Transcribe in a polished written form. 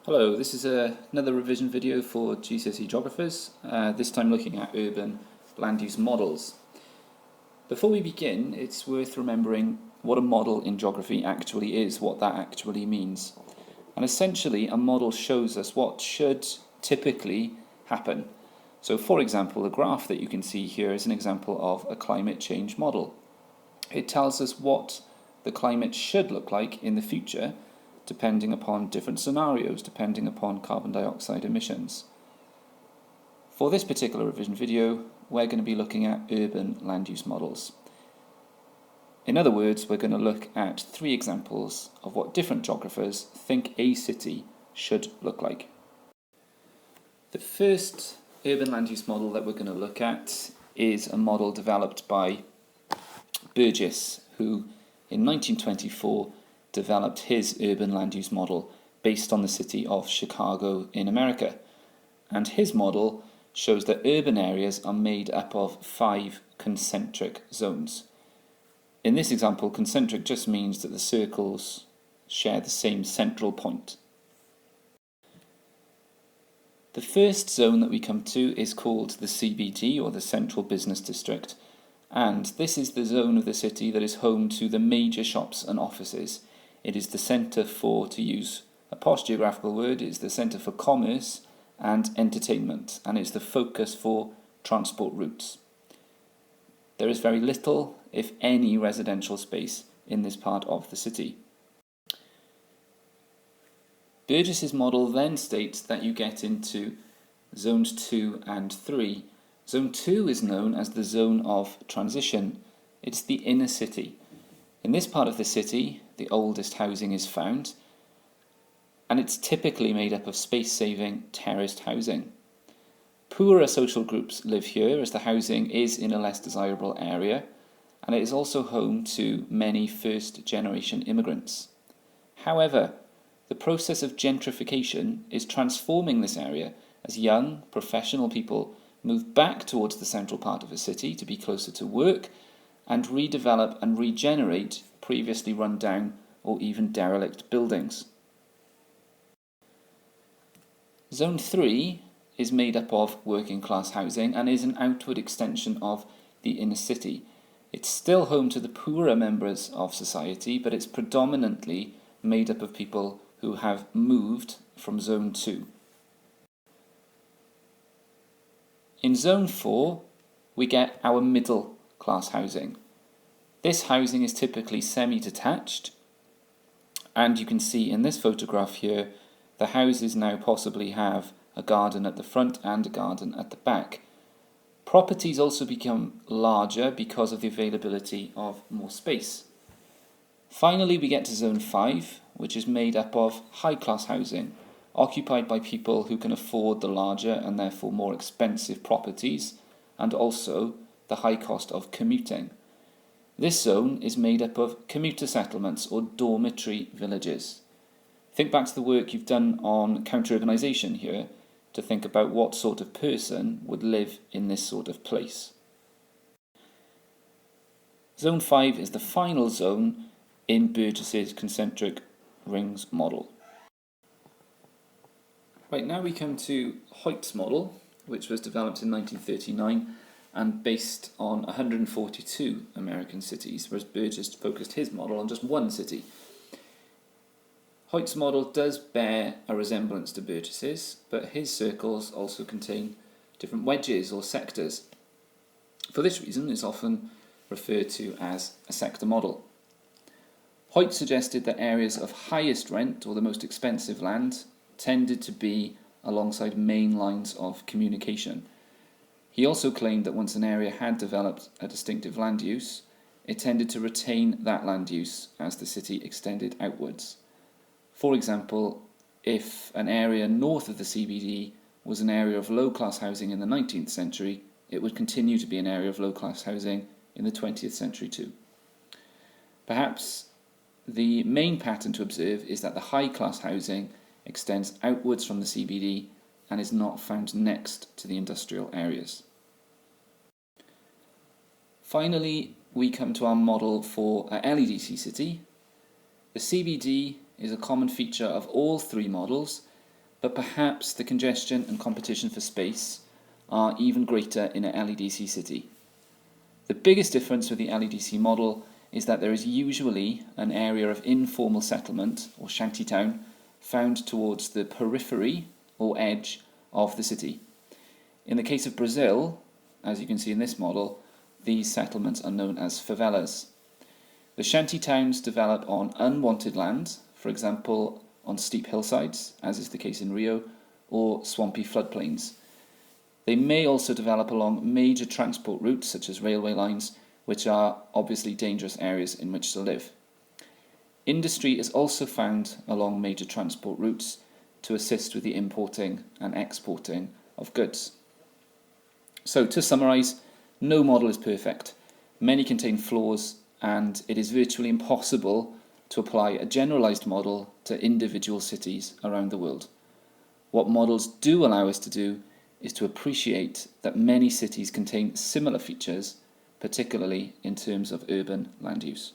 Hello, this is another revision video for GCSE geographers, this time looking at urban land use models. Before we begin, it's worth remembering what a model in geography actually is, what that actually means. And essentially, a model shows us what should typically happen. So for example, the graph that you can see here is an example of a climate change model. It tells us what the climate should look like in the future, depending upon different scenarios, depending upon carbon dioxide emissions. For this particular revision video, we're going to be looking at urban land use models. In other words, we're going to look at 3 examples of what different geographers think a city should look like. The first urban land use model that we're going to look at is a model developed by Burgess, who in 1924 developed his urban land use model based on the city of Chicago in America. And his model shows that urban areas are made up of 5 concentric zones. In this example, concentric just means that the circles share the same central point. The first zone that we come to is called the CBD, or the Central Business District, and this is the zone of the city that is home to the major shops and offices. It is the centre for, to use a posh geographical word, it is the centre for commerce and entertainment, and it's the focus for transport routes. There is very little, if any, residential space in this part of the city. Burgess's model then states that you get into zones 2 and 3. Zone 2 is known as the zone of transition. It's the inner city. In this part of the city, the oldest housing is found, and it's typically made up of space-saving terraced housing. Poorer social groups live here as the housing is in a less desirable area, and it is also home to many first-generation immigrants. However, the process of gentrification is transforming this area as young, professional people move back towards the central part of a city to be closer to work and redevelop and regenerate previously run down or even derelict buildings. Zone 3 is made up of working class housing and is an outward extension of the inner city. It's still home to the poorer members of society, but it's predominantly made up of people who have moved from Zone 2. In Zone 4, we get our middle class housing. This housing is typically semi-detached, and you can see in this photograph here, the houses now possibly have a garden at the front and a garden at the back. Properties also become larger because of the availability of more space. Finally, we get to Zone 5, which is made up of high-class housing, occupied by people who can afford the larger and therefore more expensive properties, and also the high cost of commuting. This zone is made up of commuter settlements or dormitory villages. Think back to the work you've done on counter-urbanisation here to think about what sort of person would live in this sort of place. Zone 5 is the final zone in Burgess's concentric rings model. Right, now we come to Hoyt's model, which was developed in 1939 and based on 142 American cities, whereas Burgess focused his model on just one city. Hoyt's model does bear a resemblance to Burgess's, but his circles also contain different wedges or sectors. For this reason, it's often referred to as a sector model. Hoyt suggested that areas of highest rent, or the most expensive land, tended to be alongside main lines of communication. He also claimed that once an area had developed a distinctive land use, it tended to retain that land use as the city extended outwards. For example, if an area north of the CBD was an area of low-class housing in the 19th century, it would continue to be an area of low-class housing in the 20th century too. Perhaps the main pattern to observe is that the high-class housing extends outwards from the CBD and is not found next to the industrial areas. Finally, we come to our model for a LEDC city. The CBD is a common feature of all 3 models, but perhaps the congestion and competition for space are even greater in an LEDC city. The biggest difference with the LEDC model is that there is usually an area of informal settlement, or shantytown, found towards the periphery or edge of the city. In the case of Brazil, as you can see in this model, these settlements are known as favelas. The shanty towns develop on unwanted land, for example on steep hillsides, as is the case in Rio, or swampy floodplains. They may also develop along major transport routes such as railway lines, which are obviously dangerous areas in which to live. Industry is also found along major transport routes to assist with the importing and exporting of goods. So to summarise, no model is perfect. Many contain flaws, and it is virtually impossible to apply a generalised model to individual cities around the world. What models do allow us to do is to appreciate that many cities contain similar features, particularly in terms of urban land use.